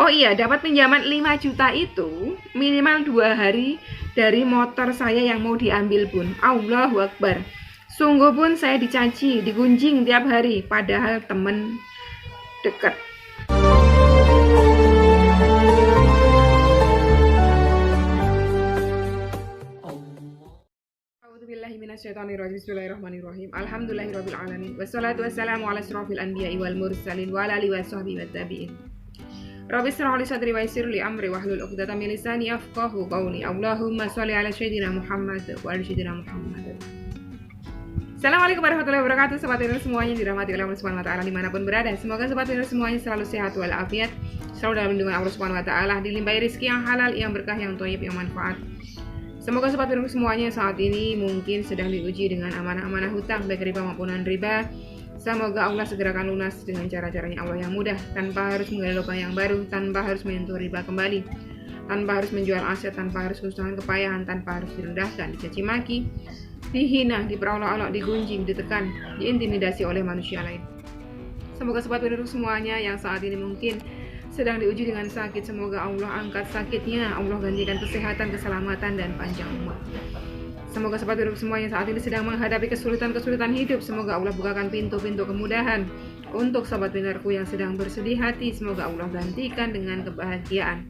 Oh iya, dapat pinjaman 5 juta itu minimal 2 hari dari motor saya yang mau diambil bun. Allahu Akbar. Sungguh pun saya dicaci, digunjing tiap hari, padahal temen dekat. Bismillahirrahmanirrahim. Alhamdulillahirabbil alamin. Wassalatu wassalamu ala asyrofil anbiya'i wal mursalin wa ala alihi washabbihi wattabi'in. Rabbi shrah li sadri wa yassir li amri wahlul 'uqdatam min lisani yafqahu qawli. Allahumma shalli ala sayyidina Muhammad wa ala sayyidina Muhammad. Assalamualaikum warahmatullahi wabarakatuh. Sobat Winner semuanya dirahmati oleh Allah Subhanahu wa taala dimanapun berada. Semoga sobat Winner semuanya selalu sehat walafiat, selalu dalam lindungan Allah Subhanahu wa taala, dilimpahi rezeki yang halal, yang berkah, yang thayyib, yang manfaat. Semoga sobat Winner semuanya saat ini mungkin sedang diuji dengan amanah-amanah hutang baik riba maupun non-riba. Semoga Allah segerakan lunas dengan cara-caranya Allah yang mudah, tanpa harus menggali lubang yang baru, tanpa harus menyentuh riba kembali, tanpa harus menjual aset, tanpa harus kesusahan kepayahan, tanpa harus direndahkan, dicaci maki, dihina, diperolok-olok, digunjing, ditekan, diintimidasi oleh manusia lain. Semoga sobat Winner semuanya yang saat ini mungkin sedang diuji dengan sakit, semoga Allah angkat sakitnya, Allah gantikan kesehatan, keselamatan, dan panjang umur. Semoga sobat Winner semuanya saat ini sedang menghadapi kesulitan-kesulitan hidup, semoga Allah bukakan pintu-pintu kemudahan untuk sobat Winnerku yang sedang bersedih hati, semoga Allah gantikan dengan kebahagiaan.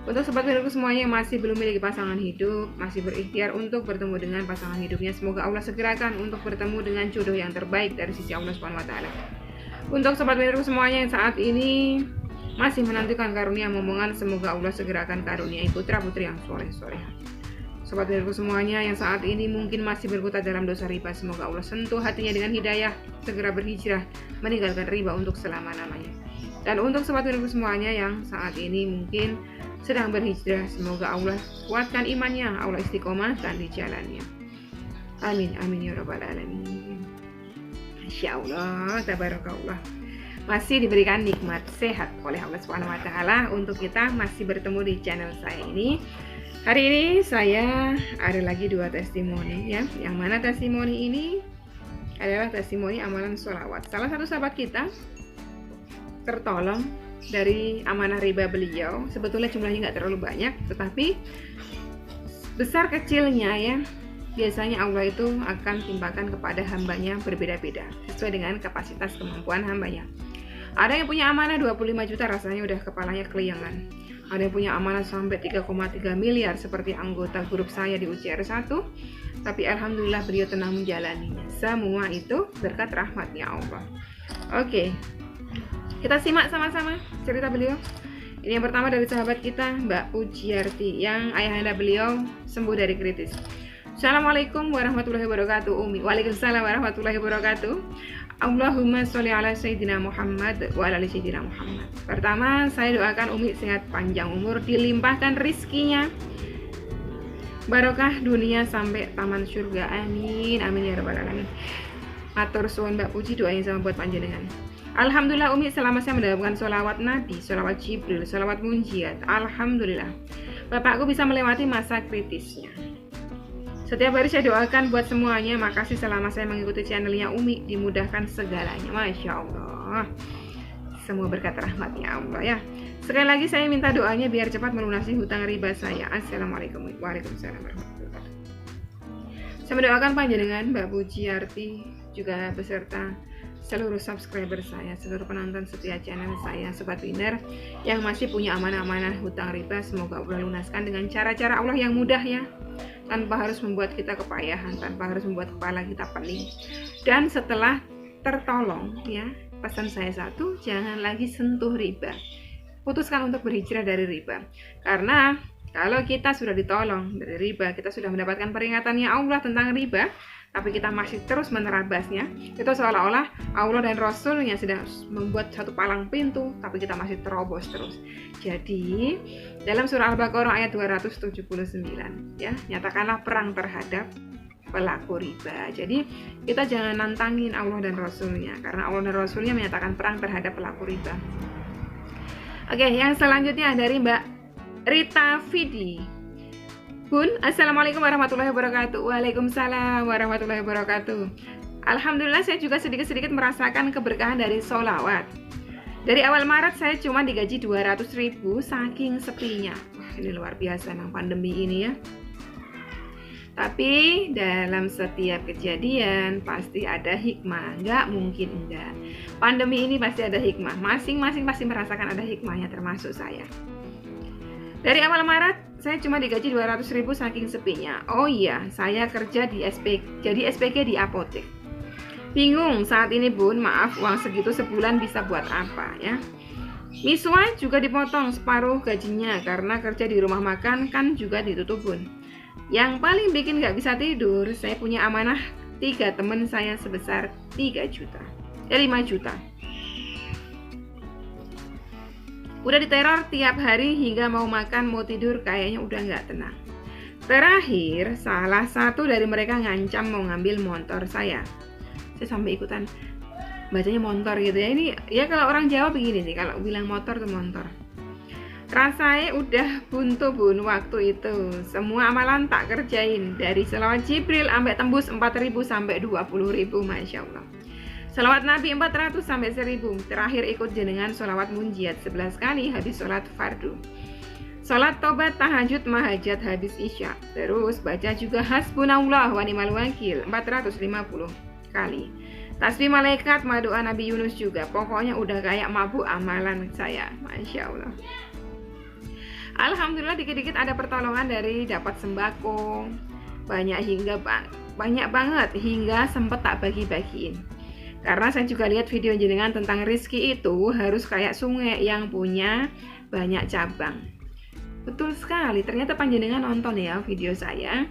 Untuk sobat Winnerku semuanya yang masih belum memiliki pasangan hidup, masih berikhtiar untuk bertemu dengan pasangan hidupnya, semoga Allah segerakan untuk bertemu dengan jodoh yang terbaik dari sisi Allah Subhanahu wa taala. Untuk sobat Winnerku semuanya yang saat ini masih menantikan karunia momongan, semoga Allah segerakan karuniai putra-putri yang soleh-soleh. Sobat Winnerku semuanya yang saat ini mungkin masih berkutat dalam dosa riba, semoga Allah sentuh hatinya dengan hidayah, segera berhijrah, meninggalkan riba untuk selama-lamanya. Dan untuk sobat Winnerku semuanya yang saat ini mungkin sedang berhijrah, semoga Allah kuatkan imannya, Allah istiqomahkan di jalannya. Amin, amin ya rabbal alamin. Masya Allah, tabarakallah. Masih diberikan nikmat sehat oleh Allah Subhanahu wa taala untuk kita masih bertemu di channel saya ini. Hari ini saya ada lagi 2 testimoni ya. Yang mana testimoni ini adalah testimoni amalan sholawat. Salah satu sahabat kita tertolong dari amanah riba beliau. Sebetulnya jumlahnya nggak terlalu banyak, tetapi besar kecilnya ya, biasanya Allah itu akan timpakan kepada hambanya berbeda-beda sesuai dengan kapasitas kemampuan hambanya. Ada yang punya amanah 25 juta rasanya udah kepalanya keliangan. Ada yang punya amanah sampai 3,3 miliar seperti anggota grup saya di UCR1. Tapi alhamdulillah beliau tenang menjalaninya. Semua itu berkat rahmatnya Allah. Oke, kita simak sama-sama cerita beliau. Ini yang pertama dari sahabat kita Mbak Pujiarti, yang ayahanda beliau sembuh dari kritis. Assalamualaikum warahmatullahi wabarakatuh Umi. Waalaikumsalam warahmatullahi wabarakatuh. Allahumma sholli ala sayyidina Muhammad wa ala sayyidina Muhammad. Pertama, saya doakan Umi sehat panjang umur, dilimpahkan rizkinya, barokah dunia sampai taman surga. Amin, amin ya rabbal alamin. Matur suwun Mbak Puji, doanya sama buat panjenengan. Alhamdulillah Umi, selama saya mendapatkan sholawat Nabi, sholawat Jibril, sholawat Munjiat, alhamdulillah Bapakku bisa melewati masa kritisnya. Setiap hari saya doakan buat semuanya. Makasih selama saya mengikuti channelnya Umi, dimudahkan segalanya. Masya Allah, semua berkat rahmatnya Allah ya. Sekali lagi saya minta doanya biar cepat melunasi hutang riba saya. Assalamualaikum warahmatullahi wabarakatuh. Saya mendoakan panjenengan Mbak Pujiarti juga beserta seluruh subscriber saya, seluruh penonton setia channel saya, Sobat Winner yang masih punya amanah-amanah hutang riba, semoga Allah lunaskan dengan cara-cara Allah yang mudah ya, tanpa harus membuat kita kepayahan, tanpa harus membuat kepala kita pening. Dan setelah tertolong ya, pesan saya satu, jangan lagi sentuh riba. Putuskan untuk berhijrah dari riba. Karena kalau kita sudah ditolong dari riba, kita sudah mendapatkan peringatannya Allah tentang riba, tapi kita masih terus menerabasnya, itu seolah-olah Allah dan Rasulnya sedang membuat satu palang pintu, tapi kita masih terobos terus. Jadi dalam surah Al-Baqarah ayat 279 ya, nyatakanlah perang terhadap pelaku riba. Jadi kita jangan nantangin Allah dan Rasulnya, karena Allah dan Rasulnya menyatakan perang terhadap pelaku riba. Oke, yang selanjutnya dari Mbak Rita Fidi. Bun, assalamualaikum warahmatullahi wabarakatuh. Waalaikumsalam warahmatullahi wabarakatuh. Alhamdulillah saya juga sedikit-sedikit merasakan keberkahan dari sholawat. Dari awal Maret saya cuma digaji 200.000 saking sepinya. Wah, ini luar biasa emang pandemi ini ya. Tapi dalam setiap kejadian pasti ada hikmah, nggak mungkin enggak. Pandemi ini pasti ada hikmah, masing-masing pasti merasakan ada hikmahnya termasuk saya. Dari awal Maret saya cuma digaji 200.000 saking sepinya. Oh iya, saya kerja di jadi SPG di apotek. Bingung saat ini Bun, maaf uang segitu sebulan bisa buat apa ya. Miswa juga dipotong separuh gajinya karena kerja di rumah makan kan juga ditutup Bun. Yang paling bikin gak bisa tidur, saya punya amanah 3 teman saya sebesar 5 juta. Udah diteror tiap hari hingga mau makan mau tidur kayaknya udah gak tenang. Terakhir, salah satu dari mereka ngancam mau ngambil motor saya. Saya sampai ikutan bacanya motor gitu ya. Ini ya kalau orang Jawa begini nih, kalau bilang motor tuh motor. Rasanya udah buntu Bun waktu itu. Semua amalan tak kerjain. Dari selawat Jibril sampai tembus 4.000 sampai 20.000, Masya Allah. Selawat Nabi 400 sampai 1.000. Terakhir ikut jenengan selawat munjiat 11 kali habis sholat fardu. Sholat tobat tahajud mahajat habis isya. Terus baca juga hasbunallah wa ni'mal wakil 450 kali. Tasbih malaikat doa Nabi Yunus juga. Pokoknya udah kayak mabuk amalan saya. Masya Allah. Alhamdulillah dikit-dikit ada pertolongan dari dapat sembako banyak banget hingga sempet tak bagi-bagiin. Karena saya juga lihat video jenengan tentang rizki itu harus kayak sungai yang punya banyak cabang. Betul sekali, ternyata panjenengan nonton ya video saya.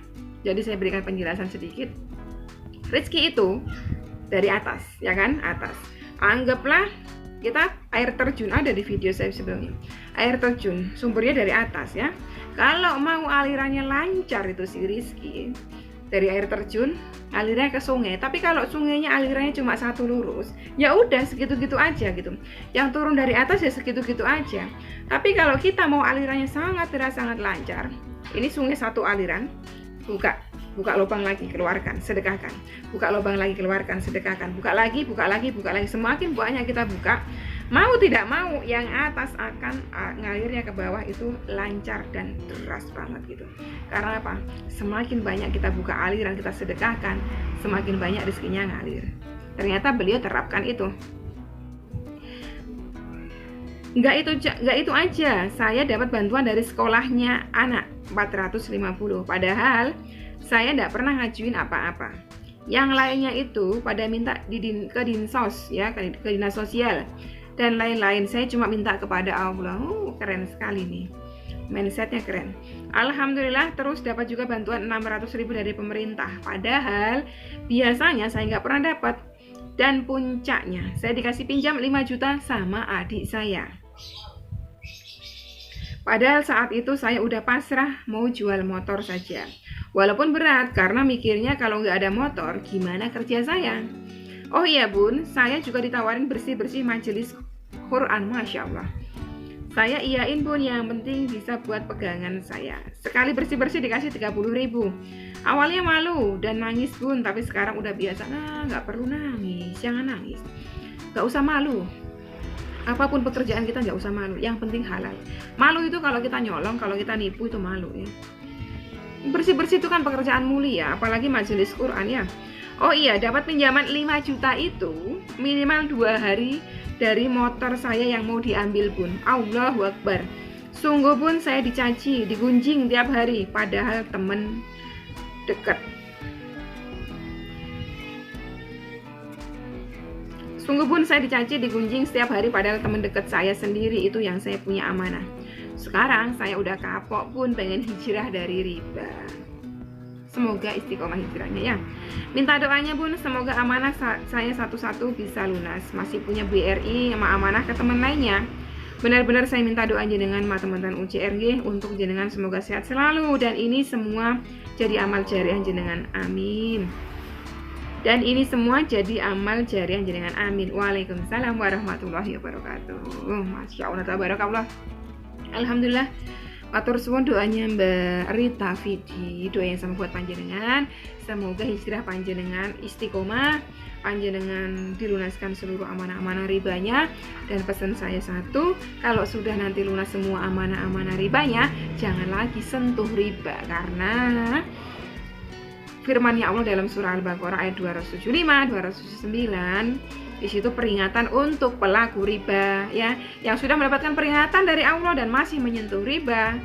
Jadi saya berikan penjelasan sedikit. Rizki itu dari atas, ya kan? Atas. Anggaplah kita air terjun, ada di video saya sebelumnya. Air terjun sumbernya dari atas ya. Kalau mau alirannya lancar itu si rizki dari air terjun alirannya ke sungai. Tapi kalau sungainya alirannya cuma satu lurus, ya udah segitu-gitu aja gitu. Yang turun dari atas ya segitu-gitu aja. Tapi kalau kita mau alirannya sangat lancar, ini sungai satu aliran, buka lubang lagi, keluarkan, sedekahkan. Buka lubang lagi, keluarkan, sedekahkan. Buka lagi. Semakin banyak kita buka, mau tidak mau yang atas akan ngalirnya ke bawah itu lancar dan deras banget gitu. Karena apa? Semakin banyak kita buka aliran, kita sedekahkan, semakin banyak rezekinya ngalir. Ternyata beliau terapkan itu. Enggak itu aja, saya dapat bantuan dari sekolahnya anak 450. Padahal saya tidak pernah ngajuin apa-apa. Yang lainnya itu pada minta ke dinsos ya, ke dinas sosial dan lain-lain. Saya cuma minta kepada Allah. Keren sekali nih, mindsetnya keren. Alhamdulillah terus dapat juga bantuan 600.000 dari pemerintah. Padahal biasanya saya nggak pernah dapat. Dan puncaknya saya dikasih pinjam 5 juta sama adik saya. Padahal saat itu saya udah pasrah mau jual motor saja. Walaupun berat karena mikirnya kalau nggak ada motor gimana kerja saya. Oh iya Bun, saya juga ditawarin bersih-bersih majelis Quran, Masya Allah. Saya iyain Bun, yang penting bisa buat pegangan saya. Sekali bersih-bersih dikasih 30.000. Awalnya malu dan nangis Bun, tapi sekarang udah biasa. Nggak perlu nangis, jangan nangis. Nggak usah malu. Apapun pekerjaan kita nggak usah malu, yang penting halal. Malu itu kalau kita nyolong, kalau kita nipu itu malu ya. Bersih-bersih itu kan pekerjaan mulia, apalagi majelis Quran ya. Oh iya, dapat pinjaman 5 juta itu minimal 2 hari dari motor saya yang mau diambil Bun. Allahu Akbar. Sungguh Bun, saya dicaci, digunjing tiap hari, padahal temen dekat. Sungguh Bun, saya dicaci, digunjing setiap hari, padahal teman dekat saya sendiri itu yang saya punya amanah. Sekarang saya udah kapok Bun, pengen hijrah dari riba. Semoga istiqomah hijrahnya ya. Minta doanya Bun, semoga amanah saya satu-satu bisa lunas. Masih punya BRI sama amanah ke teman lainnya. Benar-benar saya minta doa jenengan sama teman-teman UCRG untuk jenengan semoga sehat selalu. Dan ini semua jadi amal jariah jenengan, amin. Dan ini semua jadi amal jariah jenengan, amin. Waalaikumsalam warahmatullahi wabarakatuh. Masya Allah, tabarakallah. Alhamdulillah. Atur suwun doanya Mbak Rita Vidi, doa yang sama buat panjenengan. Semoga hijrah panjenengan istiqomah, panjenengan dilunaskan seluruh amanah-amanah ribanya. Dan pesan saya satu, kalau sudah nanti lunas semua amanah-amanah ribanya, jangan lagi sentuh riba, karena firman-Nya Allah dalam surah Al-Baqarah ayat 275, 279, di situ peringatan untuk pelaku riba, ya, yang sudah mendapatkan peringatan dari Allah dan masih menyentuh riba.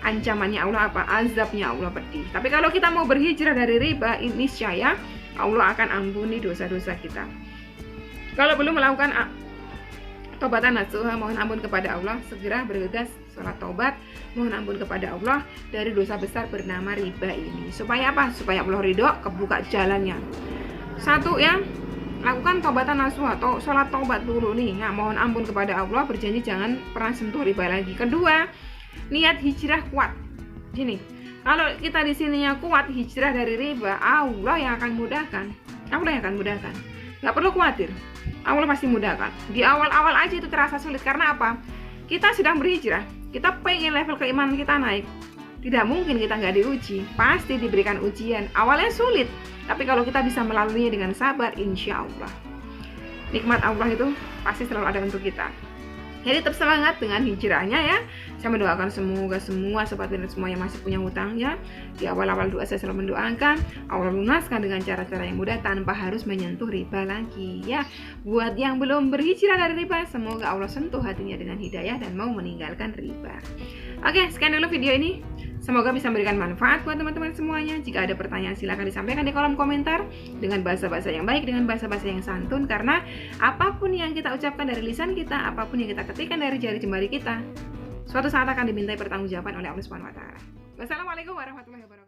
Ancamannya Allah apa? Azabnya Allah pedih. Tapi kalau kita mau berhijrah dari riba, niscaya Allah akan ampuni dosa-dosa kita. Kalau belum melakukan tobatan nasuha, mohon ampun kepada Allah, segera bergegas sholat tobat, mohon ampun kepada Allah dari dosa besar bernama riba ini. Supaya apa? Supaya Allah ridho, kebuka jalannya. Satu, ya, lakukan tobatan nasuha atau sholat tobat dulu nih. Nah, mohon ampun kepada Allah, berjanji jangan pernah sentuh riba lagi. Kedua, niat hijrah kuat. Gini, kalau kita di sininya kuat hijrah dari riba, Allah yang akan mudahkan. Allah yang akan mudahkan. Nggak perlu khawatir, Allah pasti mudahkan. Di awal-awal aja itu terasa sulit, karena apa? Kita sedang berhijrah, kita pengen level keimanan kita naik. Tidak mungkin kita nggak diuji, pasti diberikan ujian. Awalnya sulit, tapi kalau kita bisa melaluinya dengan sabar, insya Allah nikmat Allah itu pasti selalu ada untuk kita. Jadi tetap semangat dengan hijrahnya, ya. Saya mendoakan semoga semua sobat binat semua yang masih punya hutangnya, di awal-awal doa saya selalu mendoakan Allah lunaskan dengan cara-cara yang mudah tanpa harus menyentuh riba lagi, ya. Buat yang belum berhijrah dari riba, semoga Allah sentuh hatinya dengan hidayah dan mau meninggalkan riba. Oke, sekian dulu video ini. Semoga bisa memberikan manfaat buat teman-teman semuanya. Jika ada pertanyaan silahkan disampaikan di kolom komentar dengan bahasa-bahasa yang baik, dengan bahasa-bahasa yang santun, karena apapun yang kita ucapkan dari lisan kita, apapun yang kita ketikkan dari jari jemari kita, suatu saat akan dimintai pertanggungjawaban oleh Allah Subhanahu wa taala. Wassalamualaikum warahmatullahi wabarakatuh.